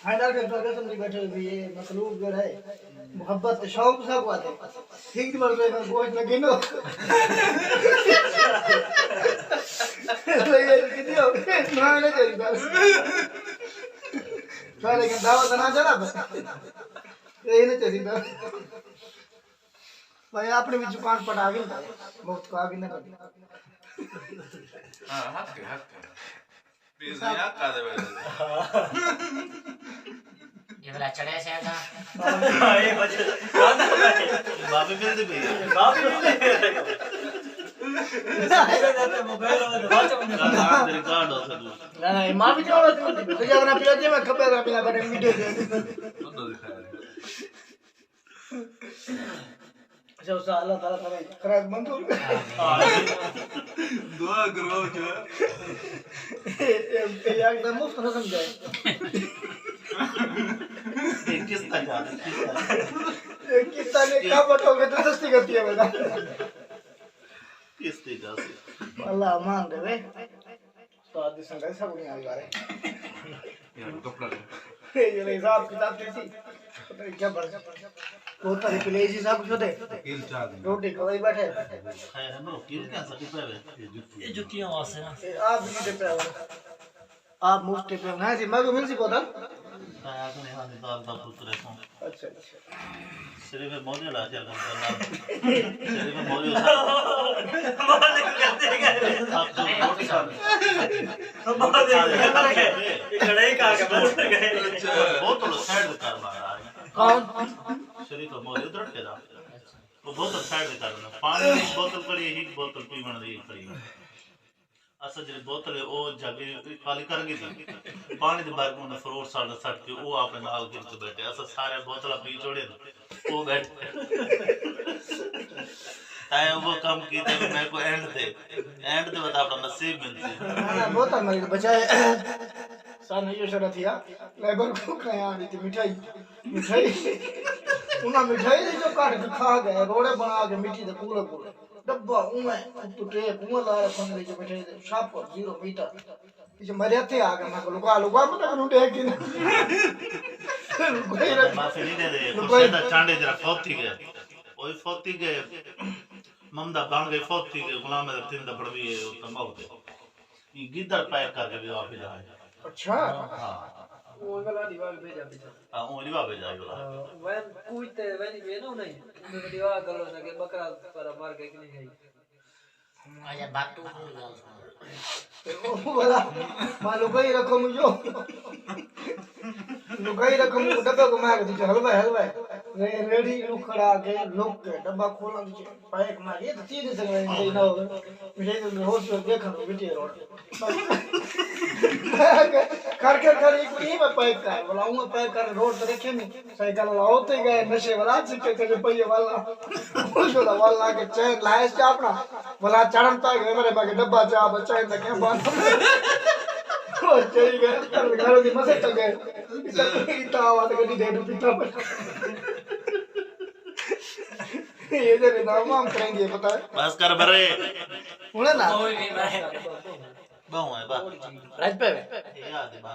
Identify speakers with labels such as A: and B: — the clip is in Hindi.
A: हैदर के करके समझ बैठे हुए ये मखलूक जो है मोहब्बत शौक सब बात है ठीक बार में गोश्त में गिनो ये कितनी हो ना ना चाहिए बस सारे के दावत ना चला बस ये नहीं चाहिए बस भाई आपने भी दुकान पर आ गए बहुत को आगे ना कर
B: हां हक बिजलियां का दे
C: ये वाला चढ़े से आगा
D: ये बजे बाबे मिल दे बाबे मिल दे मोबाइल और बात में रिकॉर्ड हो सकता
A: ना ना मां भी जोड़ तो जब ना पिया मैं खबर ना पिला बने वीडियो दे
B: तो दिखाया
A: अच्छा उस अल्लाह ताला ताला खराब मंजूर
B: दुआ करो जो
A: ये एकदम मुफ्त न समझाए
D: किस तरह
A: कितना ने का बटोगे तो सस्ती करती है बेटा
D: किस तरह से
A: अल्लाह मान दे वे तो आदि संग ऐसा नहीं आ रहा है
B: यार कपड़ा
A: ये हिसाब किताब कैसी पता नहीं क्या बढ़ बहुत सारे प्लेजी सब कुछ होते
B: किल चाद
A: रोटी खवाई बैठे
D: है नो किल क्या सकती है ये जुतियां वासे ना
A: आप भी पे आप मुफ्त पे ना जी मैं मिल सी पता
D: आपने हां दाल का पुत्र है
A: अच्छा अच्छा
D: सिरे में मोने ला चल करना सिरे में मोने आप तो रोटी खा कढ़ाई का के बैठ गए बोतल साइड कर मारा
A: कौन
D: शरीर तो मोने उधर के दा वो बोतल साइड करना पानी की बोतल पड़ी एक बोतल पीवन दी पड़ी असा जे बोतल है ओ जग खाली कर गई थी पानी दे बार को फ्रूट साड़ सट के ओ आपने नाल गिर के बैठे असा सारे बोतल पी छोड़े वो बैठ ताए वो काम की थे मेरे को एंड दे बता अपना नसीब मिलती
A: ना बहुत मर बचाए सन ये शरत या लेबर को खाया थी मिठाई उना मिठाई जो काट के खा गए रोड़े बना के मिट्टी दे पूरे डब्बा उमे तो टे कुआ ला फन जो मिठाई दे शाप 0 मीटर जो मरे थे आ गए मैं लुका मत करू टे कि
D: माफी नहीं दे कुछ दा चांडे जरा फोती गए ओई फोती गए ममदा बांध गए फोती गए गुलाम में तीन दा पड़वी है तंबाकू दे ये गिद्दड़ पैक करके भी वापस आए
A: अच्छा
D: हां
E: वो वाला दीवार भेजा
D: हां वो नहीं वापस आएगा
E: वैन कूदते वैन भी ना नहीं तो दीवार गलो ना के बकरा पर मार के नहीं है
C: आजा बात तो
A: वो वाला मालूम गई रखो मुझे लुगाई रकम डब्बे को मार दी हलवा रेडी लुखड़ा के लोग के डब्बा खोला दी पैक मार ये तो चीज से नहीं ना हो मुझे तो होश में देखा तो बिटी रोड कर एक ही में पैक कर बोला हूं पैक कर रोड पे रखे नहीं साइकिल लाओते गए नशे वाला चिक्के के पहिए वाला बोल वाला के चैन लाए से अपना बोला चढ़ता गए मेरे बाकी डब्बा जा बच्चा है क्या बात ओ चली गए घर दी मसे चल गए इतना आवाज करी दे दो पिता पर ये जरे नाम हम करेंगे पता है
D: बस कर बरे
A: उन्हें ना
C: कोई भी भाई
D: बहु है बा
A: राज पे
D: याद है बा